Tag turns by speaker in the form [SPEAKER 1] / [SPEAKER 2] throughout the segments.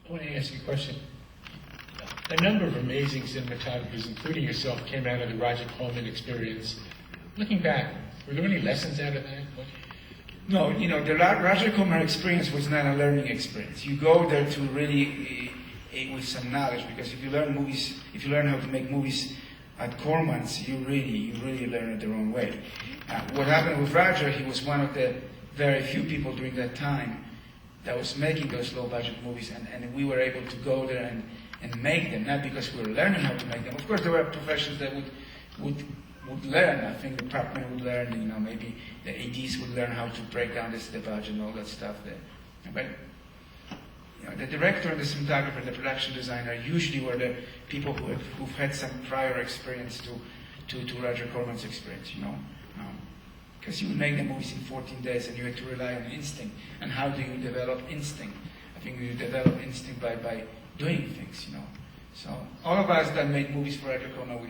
[SPEAKER 1] I want to ask you a question. A number of amazing cinematographers, including yourself, came out of the Roger Corman experience. Looking back, were there any lessons out of that?
[SPEAKER 2] No, the Roger Corman experience was not a learning experience. You go there to really with some knowledge, because if you learn how to make movies at Corman's, you really learn it the wrong way. What happened with Roger, he was one of the very few people during that time that was making those low-budget movies, and we were able to go there and make them, not because we were learning how to make them. Of course, there were professionals that would learn. I think the prop men would learn, maybe the ADs would learn how to break down the budget and all that stuff there. But the director and the cinematographer, the production designer, usually were the people who've had some prior experience to Roger Corman's experience, because you would make the movies in 14 days and you had to rely on instinct. And how do you develop instinct? I think you develop instinct by doing things, So all of us that made movies for Roger Corman,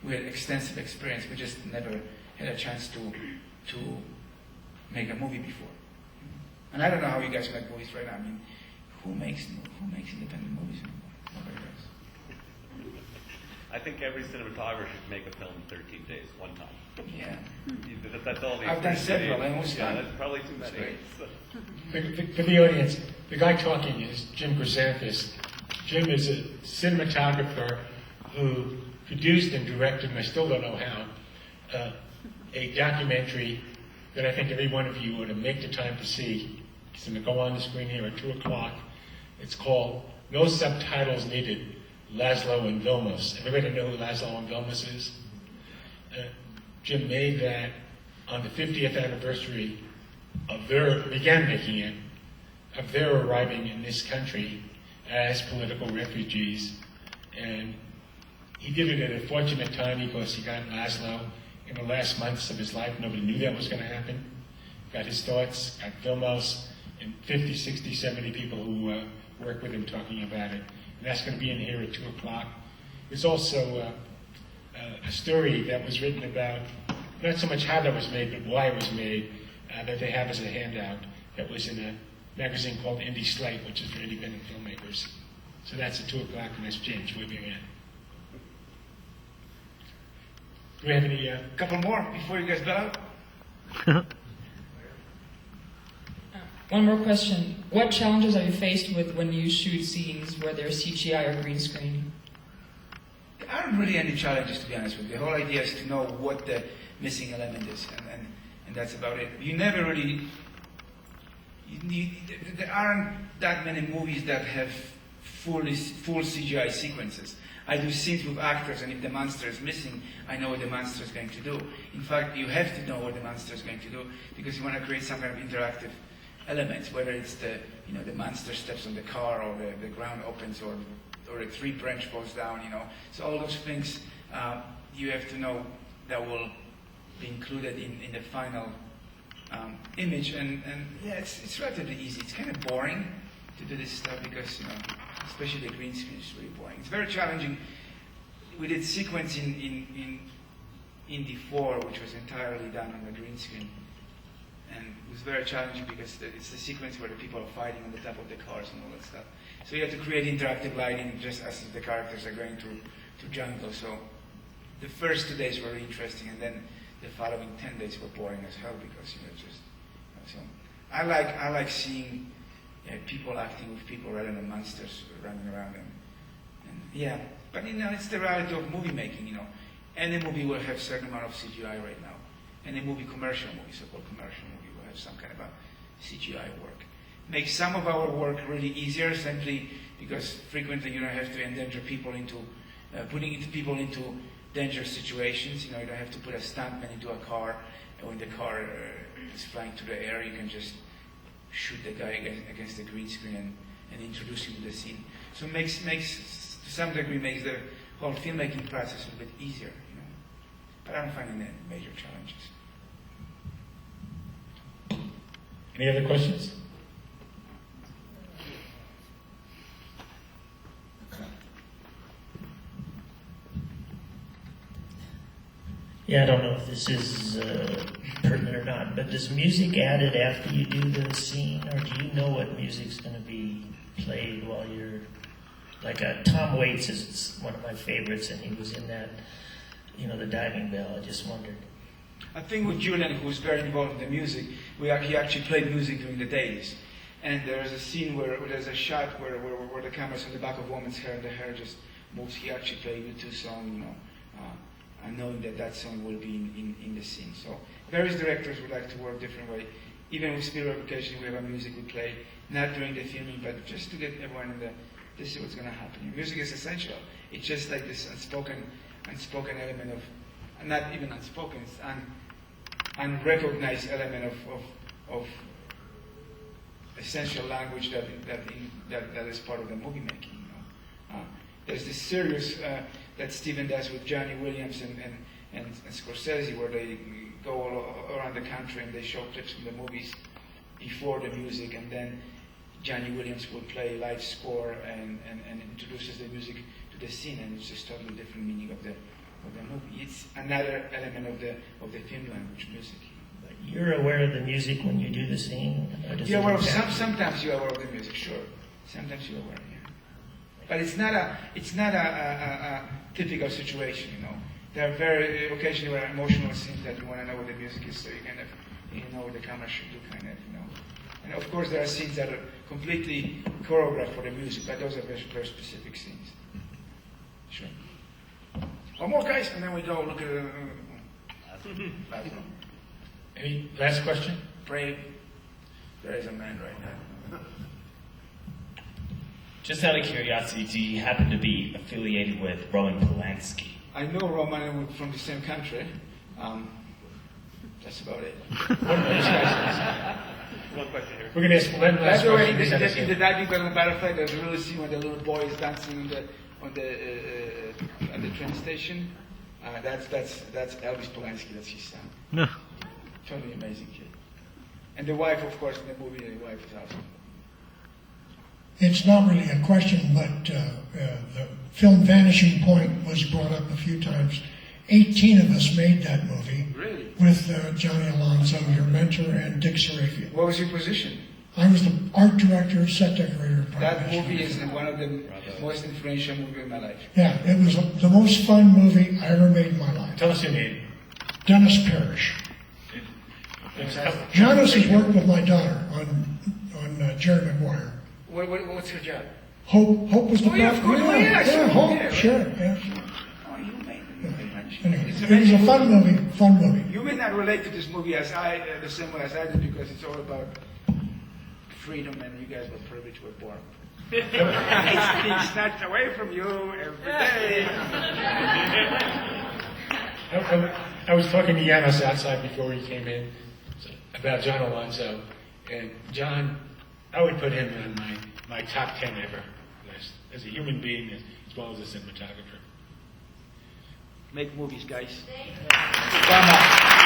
[SPEAKER 2] we had extensive experience. We just never had a chance to make a movie before. And I don't know how you guys make movies right now. I mean, who makes independent movies anymore? Nobody does.
[SPEAKER 3] I think every cinematographer should make a film in 13 days, one time.
[SPEAKER 2] Yeah.
[SPEAKER 3] That's all
[SPEAKER 2] I've done several, and almost
[SPEAKER 3] yeah,
[SPEAKER 2] done.
[SPEAKER 3] that's probably too many.
[SPEAKER 1] For the audience, the guy talking is Jim Chrysanthus. Jim is a cinematographer who produced and directed, and I still don't know how, a documentary that I think every one of you ought to make the time to see. It's going to go on the screen here at 2 o'clock. It's called No Subtitles Needed, Laszlo and Vilmos. Everybody know who Laszlo and Vilmos is? Jim made that on the 50th anniversary of began making it, of their arriving in this country as political refugees. And he did it at a fortunate time because he got Laszlo in the last months of his life. Nobody knew that was going to happen. Got his thoughts, got Vilmos, and 50, 60, 70 people who work with him talking about it. And that's going to be in here at 2 o'clock. There's also a story that was written about, not so much how that was made, but why it was made, that they have as a handout, that was in a magazine called Indie Slate, which is for independent filmmakers. So that's at 2 o'clock, and that's James Whipping in. Do we have any...
[SPEAKER 2] couple more before you guys go out?
[SPEAKER 4] One more question. What challenges are you faced with when you shoot scenes where there's CGI or green screen?
[SPEAKER 2] There aren't really any challenges, to be honest with you. The whole idea is to know what the missing element is, and that's about it. You never really... there aren't that many movies that have full CGI sequences. I do scenes with actors, and if the monster is missing, I know what the monster is going to do. In fact, you have to know what the monster is going to do because you want to create some kind of interactive elements, whether it's the monster steps on the car, or the ground opens, or a tree branch falls down. So all those things you have to know that will be included in the final image. And yeah, it's relatively easy. It's kind of boring to do this stuff because especially the green screen is really boring. It's very challenging. We did sequence in Indy 4, which was entirely done on the green screen. And it was very challenging because it's the sequence where the people are fighting on the top of the cars and all that stuff. So you have to create interactive lighting just as the characters are going to jungle. So the first 2 days were really interesting, and then the following 10 days were boring as hell because so I like seeing people acting with people rather than monsters running around them. And yeah, but it's the reality of movie making. Any movie will have a certain amount of CGI right now. Any commercial movie, so-called commercial movie, will have some kind of a CGI work. Makes some of our work really easier, simply because frequently you don't have to endanger people putting people into dangerous situations. You don't have to put a stuntman into a car, and when the car is flying through the air, you can just shoot the guy against the green screen and introduce him to the scene. So makes to some degree makes the whole filmmaking process a bit easier. But I don't find any major challenges.
[SPEAKER 1] Any other questions?
[SPEAKER 5] Yeah, I don't know if this is pertinent or not, but is music added after you do the scene, or do you know what music's going to be played while you're like Tom Waits is one of my favorites, and he was in that, the Diving Bell. I just wondered.
[SPEAKER 2] I think with Julian, who's very involved in the music, he actually played music during the days. And there's a scene where there's a shot where the camera's on the back of a woman's hair and the hair just moves. He actually played U2 song, and knowing that song will be in the scene. So various directors would like to work different way. Even with Spielberg Vacation, we have a music we play, not during the filming, but just to get everyone in this is what's going to happen. Music is essential. It's just like this unspoken element of, not even unspoken, it's unrecognized element of essential language that is part of the movie making. There's this series that Steven does with Johnny Williams and Scorsese, where they go all around the country and they show clips from the movies before the music, and then Johnny Williams will play live score and introduces the music to the scene, and it's just totally different meaning of the movie. It's another element of the film language, music.
[SPEAKER 5] You're aware of the music when you do the scene?
[SPEAKER 2] You're aware of sometimes you're aware of the music, sure. Sometimes you're aware, yeah. But it's not a typical situation, There are very occasionally emotional scenes that you want to know what the music is, so you know what the camera should do, And of course, there are scenes that are completely choreographed for the music, but those are very, very specific scenes. Sure. One more, guys, and then we go look at
[SPEAKER 1] Any last question?
[SPEAKER 2] Brave. There is a man right now.
[SPEAKER 6] Just out of curiosity, do you happen to be affiliated with Roman Polanski?
[SPEAKER 2] I know Roman and we're from the same country. That's about it.
[SPEAKER 3] One question here.
[SPEAKER 1] We're going to ask one
[SPEAKER 2] By
[SPEAKER 1] last
[SPEAKER 2] the way,
[SPEAKER 1] question.
[SPEAKER 2] in the diving bell on Battlefield, there's a really scene when the little boy is dancing on the train station. That's Elvis Polanski. That's his son.
[SPEAKER 7] No.
[SPEAKER 2] Totally amazing kid. And the wife, of course, in the movie, the wife is awesome.
[SPEAKER 8] It's not really a question, but the film Vanishing Point was brought up a few times. 18 of us made that movie.
[SPEAKER 2] Really?
[SPEAKER 8] With Johnny Alonso, your mentor, and Dick Sarafian.
[SPEAKER 2] What was your position?
[SPEAKER 8] I was the art director, set decorator.
[SPEAKER 2] That movie is one of the most influential movies in my life.
[SPEAKER 8] Yeah, it was the most fun movie I ever made in my life.
[SPEAKER 1] Tell us your name.
[SPEAKER 8] Dennis Parrish. Janusz has worked with my daughter on Jerry Maguire.
[SPEAKER 2] What's her job?
[SPEAKER 8] Hope was the
[SPEAKER 2] Yeah, of course.
[SPEAKER 8] yeah, Hope,
[SPEAKER 2] Yeah.
[SPEAKER 8] sure, yeah.
[SPEAKER 2] Oh, you made
[SPEAKER 8] Anyway, it was a fun movie.
[SPEAKER 2] You may not relate to this movie the same way as I do, because it's all about freedom, and you guys were privileged, were born. It's being snatched away from you every day.
[SPEAKER 1] I was talking to Janusz outside before he came in about John Alonso, and John, I would put him in my top 10 ever, as a human being as well as a cinematographer.
[SPEAKER 2] Make movies, guys. Come on.